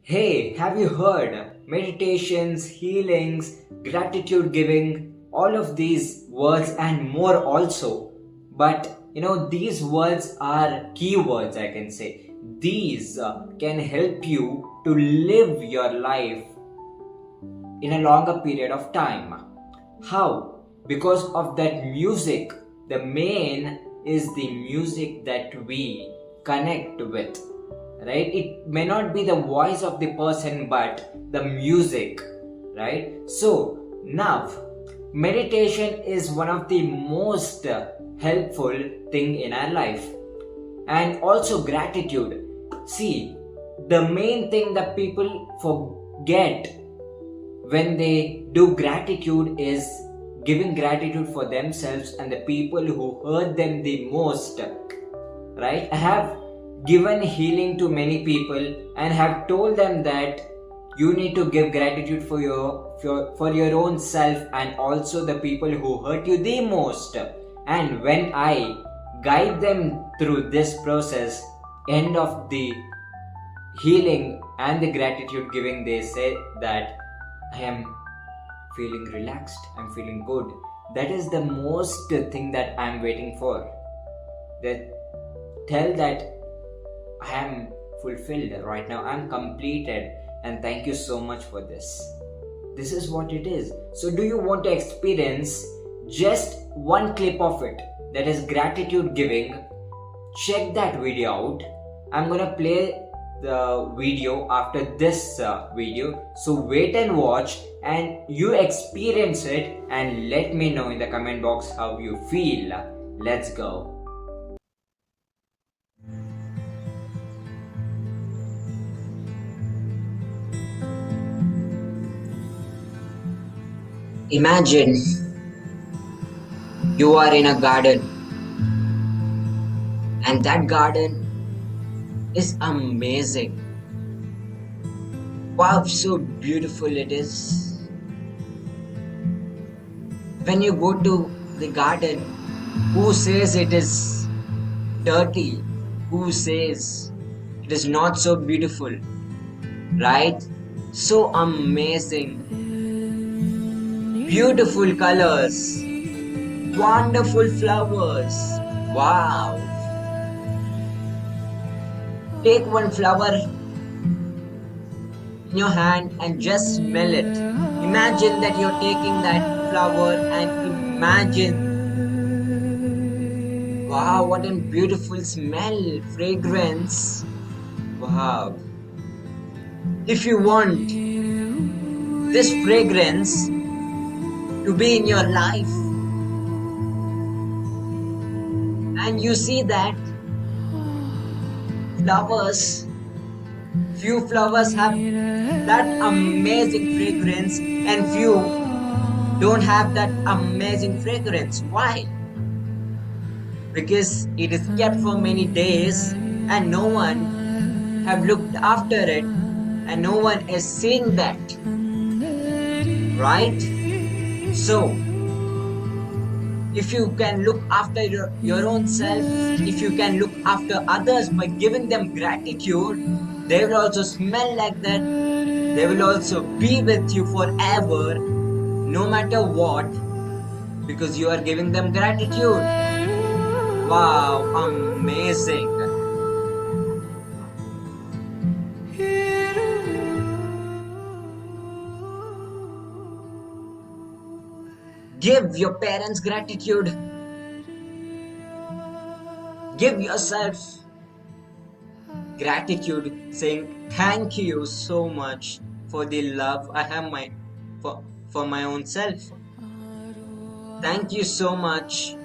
Hey, have you heard meditations, healings, gratitude giving, all of these words and more also? But these words are keywords, I can say. These can help you to live your life in a longer period of time. How? Because of that music. The main is the music that we connect with, right? It may not be the voice of the person, but the music, right? So now, meditation is one of the most helpful thing in our life, and also gratitude. See, the main thing that people forget when they do gratitude is giving gratitude for themselves and the people who hurt them the most, right? I have given healing to many people and have told them that you need to give gratitude for your own self and also the people who hurt you the most. And when I guide them through this process, end of the healing and the gratitude giving, they say that I am feeling relaxed, I'm feeling good. That is the most thing that I'm waiting for. That tell that I am fulfilled right now, I'm completed, and thank you so much for this. This is what it is. So do you want to experience just one clip of it, that is gratitude giving? Check that video out. I'm gonna play the video after this video, so wait and watch and you experience it and let me know in the comment box how you feel. Let's go. Imagine you are in a garden, and that garden is amazing. Wow, so beautiful it is. When you go to the garden, who says it is dirty? Who says it is not so beautiful? Right? So amazing. Beautiful colors, wonderful flowers. Wow. Take one flower in your hand and just smell it. Imagine that you're taking that flower and imagine, wow, what a beautiful smell, fragrance. Wow. If you want this fragrance to be in your life, and you see that few flowers have that amazing fragrance and few don't have that amazing fragrance. Why? Because it is kept for many days and no one have looked after it and no one is seeing that, right? So if you can look after your own self, if you can look after others by giving them gratitude, they will also smell like that. They will also be with you forever, no matter what, because you are giving them gratitude. Wow, amazing. Give your parents gratitude. Give yourself gratitude, saying thank you so much for the love I have for my own self. Thank you so much.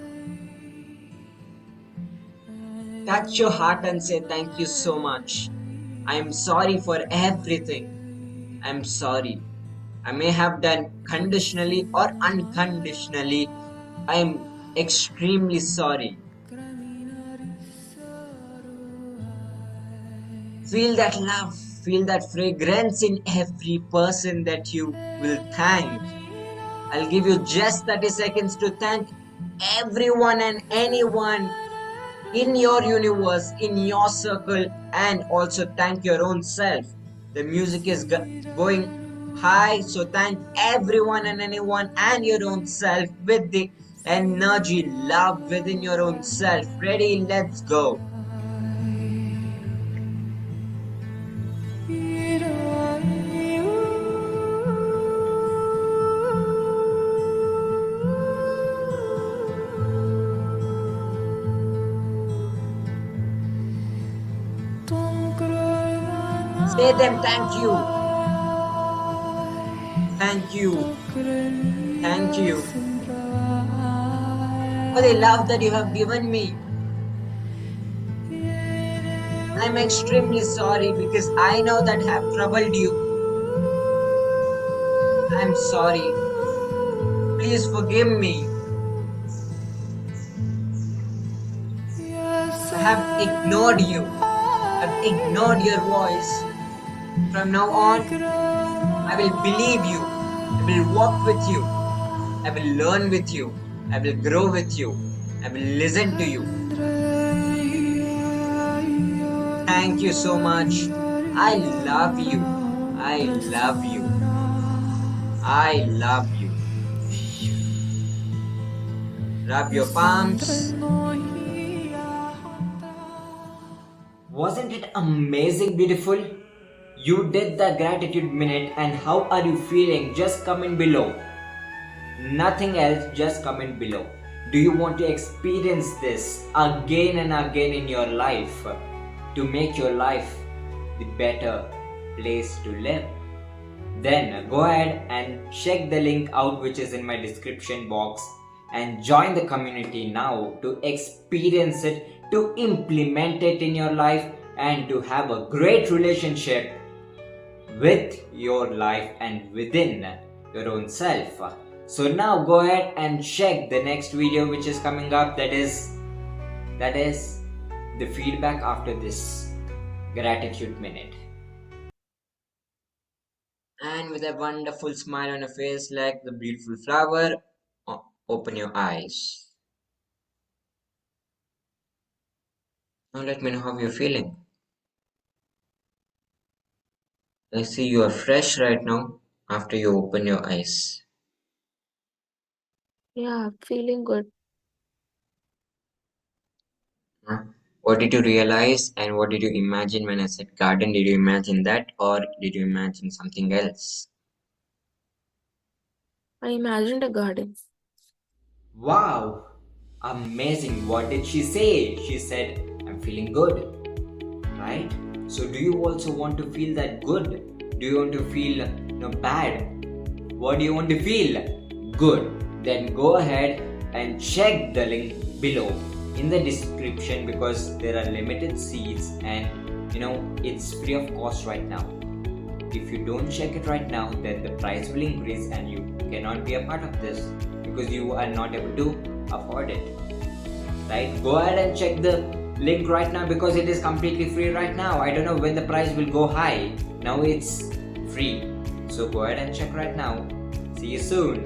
Touch your heart and say thank you so much. I am sorry for everything. I am sorry. I may have done conditionally or unconditionally. I am extremely sorry. Feel that love, feel that fragrance in every person that you will thank. I'll give you just 30 seconds to thank everyone and anyone in your universe, in your circle, and also thank your own self. The music is going high. So thank everyone and anyone and your own self with the energy, love within your own self. Ready? Let's go. Say them thank you. Thank you. Thank you for the love that you have given me. I'm extremely sorry because I know that I have troubled you. I'm sorry. Please forgive me. I have ignored you. I've ignored your voice. From now on, I will believe you. I will walk with you. I will learn with you. I will grow with you. I will listen to you. Thank you so much. I love you. I love you. I love you. Rub your palms. Wasn't it amazing, beautiful? You did the gratitude minute, and how are you feeling? Just comment below. Nothing else, just comment below. Do you want to experience this again and again in your life to make your life the better place to live? Then go ahead and check the link out which is in my description box and join the community now to experience it, to implement it in your life, and to have a great relationship with your life and within your own self. So now go ahead and check the next video which is coming up, that is the feedback after this gratitude minute. And with a wonderful smile on your face like the beautiful flower, open your eyes. Now let me know how you're feeling. I see you are fresh right now after you open your eyes. Yeah, feeling good. What did you realize and what did you imagine when I said garden? Did you imagine that or did you imagine something else? I imagined a garden. Wow! Amazing! What did she say? She said, I'm feeling good. Right? So do you also want to feel that good? Do you want to feel bad? What do you want to feel? Good. Then go ahead and check the link below in the description because there are limited seats and it's free of cost right now. If you don't check it right now, then the price will increase and you cannot be a part of this because you are not able to afford it. Right? Go ahead and check the link right now because it is completely free right now. I don't know when the price will go high. Now it's free. So go ahead and check right now. See you soon.